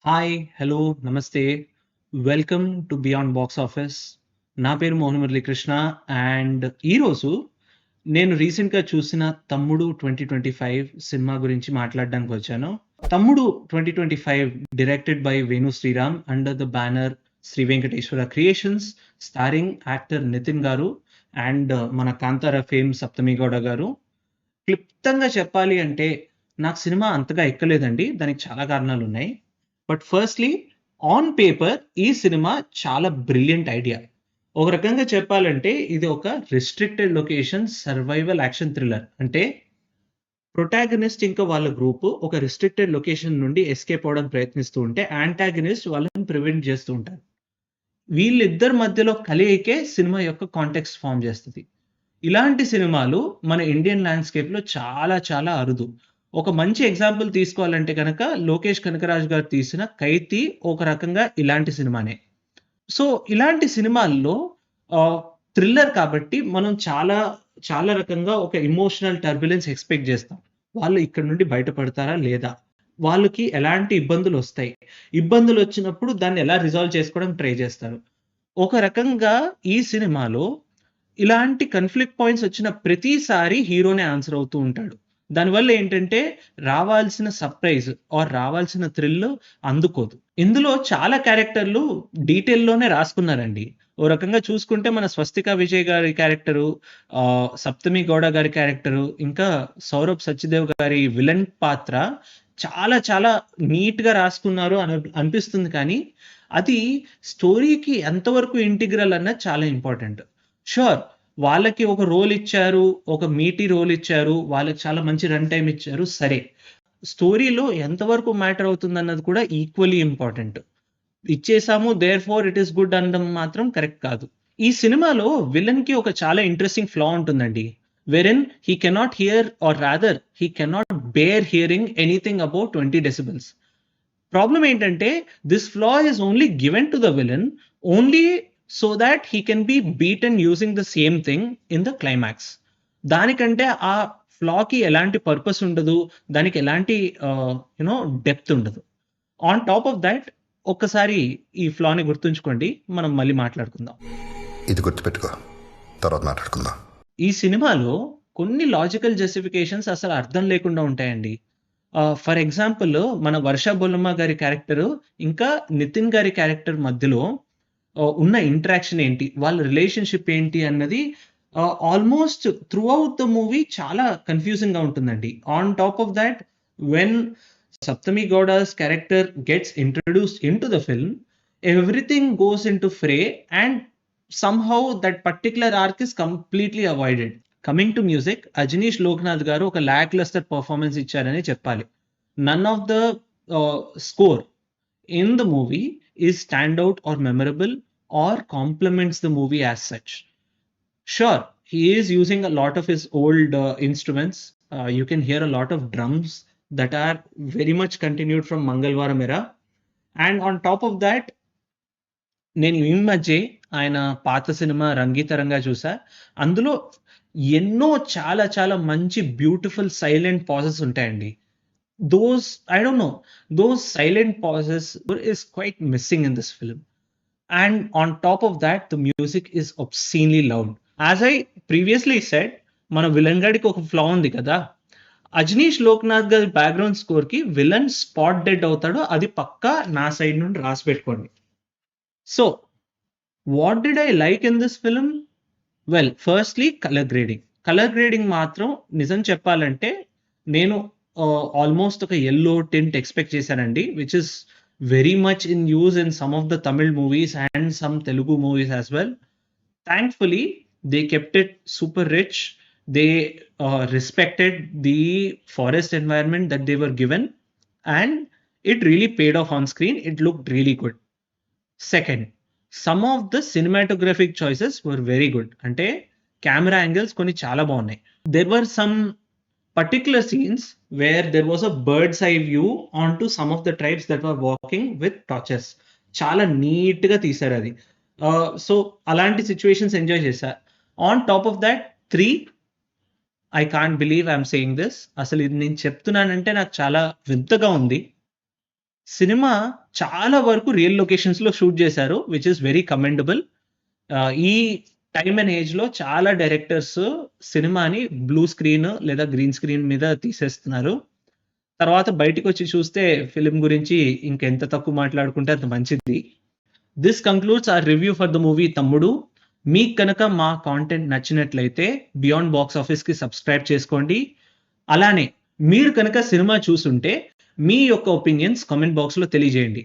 Hi, hello, నమస్తే. Welcome to beyond box office. నా పేరు మోహన్ మురళీకృష్ణ అండ్ ఈరోజు నేను రీసెంట్‌గా చూసిన 'తమ్ముడు 2025' సినిమా గురించి మాట్లాడడానికి వచ్చాను. 'Thammudu 2025' directed by Venu Sriram under the banner Sri Venkateswara creations, starring actor Nithiin garu and మన 'కాంతార' ఫేమ్ సప్తమి గౌడ గారు. క్లుప్తంగా చెప్పాలి అంటే నాకు సినిమా అంతగా ఎక్కలేదండి. దానికి చాలా కారణాలున్నాయి. బట్ ఫస్ట్‌లీ ఆన్ పేపర్ ఈ సినిమా చాలా బ్రిలియంట్ ఐడియా. ఒక రకంగా చెప్పాలంటే ఇది ఒక restricted location survival action thriller. అంటే ప్రొటాగనిస్ట్ ఇంకా వాళ్ళ గ్రూప్ ఒక రిస్ట్రిక్టెడ్ లొకేషన్ నుండి ఎస్కేప్ అవ్వడానికి ప్రయత్నిస్తూ ఉంటే యాంటాగనిస్ట్ వాళ్ళని ప్రివెంట్ చేస్తూ ఉంటారు. వీళ్ళిద్దరి మధ్యలో కలయికే సినిమా యొక్క కాంటెక్స్ట్ ఫార్మ్ చేస్తది. ఇలాంటి సినిమాలు మన ఇండియన్ ల్యాండ్‌స్కేప్‌లో చాలా చాలా అరుదు. ఒక మంచి ఎగ్జాంపుల్ తీసుకోవాలంటే గనక 'లోకేష్ కనకరాజు' గారు తీసిన 'ఖైదీ' ఒక రకంగా ఇలాంటి సినిమానే. సో, ఇలాంటి సినిమాల్లో ఆహ్, థ్రిల్లర్ కాబట్టి మనం చాలా చాలా రకంగా ఒక ఎమోషనల్ టర్బులెన్స్ ఎక్స్‌పెక్ట్ జేస్తాం. వాళ్ళు ఇక్కడి నుండి బయటపడతారా? లేదా? వాళ్ళకి ఎలాంటి ఇబ్బందులొస్తాయి? ఇబ్బందులొచ్చినప్పుడు దాన్ని ఎలా రిజాల్వ్ చేసుకోవడం ట్రై జేస్తారు. ఒక రకంగా ఈ సినిమాలో ఇలాంటి కాన్‌ఫ్లిక్ట్ పాయింట్స్ వచ్చిన ప్రతిసారి హీరోనే ఆన్సర్ అవుతూ ఉంటాడు. దానివల్ల ఏంటంటే రావాల్సిన సర్ప్రైజ్ ఆర్ రావాల్సిన థ్రిల్ అందుకోదు. ఇందులో చాలా క్యారెక్టర్‌లు డీటెయిల్‌లోనే రాసుకున్నారండి. ఓ రకంగా చూసుకుంటే మన 'స్వస్తిక విజయ్' గారి క్యారెక్టరు, 'సప్తమి గౌడ' గారి క్యారెక్టరు, ఇంకా 'సౌరభ్ సచ్దేవ్' గారి విలన్ పాత్ర చాలా చాలా నీట్‌గా రాసుకున్నారు అనిపిస్తుంది కానీ, అది స్టోరీకి ఎంతవరకు ఇంటిగ్రల్ అన్నది చాలా ఇంపార్టెంట్. షూర్. వాళ్ళకి ఒక రోల్ ఇచ్చారు. ఒక మీటీ రోల్ ఇచ్చారు. వాళ్ళకి చాలా మంచి రన్ టైమ్ ఇచ్చారు. సరే. స్టోరీలో ఎంతవరకు మ్యాటర్ అవుతుందన్నది కూడా ఈక్వల్లీ ఇంపార్టెంట్. ఇచ్చేసాము దేర్‌ఫోర్ ఇట్ ఈస్ గుడ్ అనడం మాత్రం కరెక్ట్ కాదు. ఈ సినిమాలో విలన్‌కి ఒక చాలా ఇంట్రెస్టింగ్ ఫ్లా ఉంటుందండి. Wherein he cannot hear or rather he cannot bear hearing anything about 20 decibels. Problem ఏంటంటే this flaw is only given to the villain only so thought he can be beaten using the same thing in the climax. దానికంటే ఆ ఫ్లాకి ఎలాంటి purpose ఉండదు. దానికి ఎలాంటి depth ఉండదు. On top of thought ఒక్కసారి ఈ ఫ్లాని గుర్తుంచుకోండి. మనం మళ్ళీ మాట్లాడుకుందాం. ఇది గుర్తుపెట్టుకో, తర్వాత మాట్లాడుకుందాం. ఈ సినిమాలో కొన్ని లాజికల్ జస్టిఫికేషన్స్ అసలు అర్థం లేకుండా ఉంటాయండి. ఫర్ ఎగ్జాంపుల్ మన 'వర్ష బొల్లమ్మ' గారి క్యారెక్టరు, ఇంకా నితిన్ గారి క్యారెక్టర్ మధ్యలో ఉన్న ఇంటరాక్షన్ ఏంటి? వాళ్ళ రిలేషన్‌షిప్ ఏంటి అన్నది ఆల్‌మోస్ట్ త్రూఔట్ ద మూవీ చాలా కన్‌ఫ్యూజింగ్‌గా ఉంటుందండి. On top of thought when Saptami Gowda's character gets introduced into the film, everything goes into fray and somehow that particular arc is completely avoided. Coming to music, Ajaneesh Loknath garu ఒక lacklustre performance ఇచ్చారని చెప్పాలి. None of the score in the movie is stand out or memorable or compliments the movie as such. Sure, he is using a lot of his old instruments. You can hear a lot of drums that are very much continued from Mangalwaram era. And on top of that, నేను ఈ మధ్యే ఆయన పాత cinema 'రంగీతరంగా' చూసా. అందులో ఎన్నో చాలా చాలా మంచి బ్యూటిఫుల్ సైలెంట్ పాజెస్ ఉంటాయండి. Those I don't know, those silent pauses is quite missing in this film. And on top of that, the music is obscenely loud. As I previously said, మన villain గాడికి ఒక ఫ్లా ఉంది కదా! అజనీష్ లోక్నాథ్ గారి background స్కోర్‌కి villain spot dead అవుతాడు. అది పక్కా నా side నుండి రాసి పెట్టుకోండి. So, what did I like in this film? Well, firstly colour grading. Colour grading మాత్రం నిజం చెప్పాలంటే నేను ఆల్‌మోస్ట్ ఒక యెల్లో టింట్ ఎక్స్‌పెక్ట్ చేశానండి. Which is very much in use in some of the Tamil movies and some Telugu movies as well. Thankfully, they kept it super rich. They respected the forest environment that they were given, and it really paid off on screen. It looked really good. Second, some of the cinematographic choices were very good. అంటే camera angles కొన్ని చాలా బాగున్నాయి. There were some particular scenes where there was a bird's eye view onto some of the tribes that were walking with torches. చాలా నీట్‌గా తీశారది. So, అలాంటి situations enjoy చేశా. On top of thought 3 I can't believe I am saying this. అసలు ఇది నేను చెప్తున్నానంటే నాకు చాలా వింతగా ఉంది. సినిమా చాలా వరకు రియల్ లొకేషన్స్‌లో షూట్ చేశారు. Which is very commendable. ఈ టైమ్ అండ్ ఏజ్‌లో చాలా డైరెక్టర్స్ సినిమాని బ్లూ స్క్రీన్ లేదా గ్రీన్ స్క్రీన్ మీద తీసేస్తున్నారు. తర్వాత బయటికొచ్చి చూస్తే ఫిల్మ్ గురించి ఇంకెంత తక్కువ మాట్లాడుకుంటే అంత మంచిది. This concludes our review for the movie Thammudu. మీకు కనుక మా కాంటెంట్ నచ్చినట్లయితే బియాండ్ బాక్స్ ఆఫీస్‌కి సబ్స్క్రైబ్ చేసుకోండి. అలానే మీరు కనుక సినిమా చూసుంటే మీ యొక్క ఒపీనియన్స్ కామెంట్ బాక్స్‌లో తెలియజేయండి.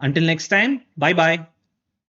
Until next time, by by.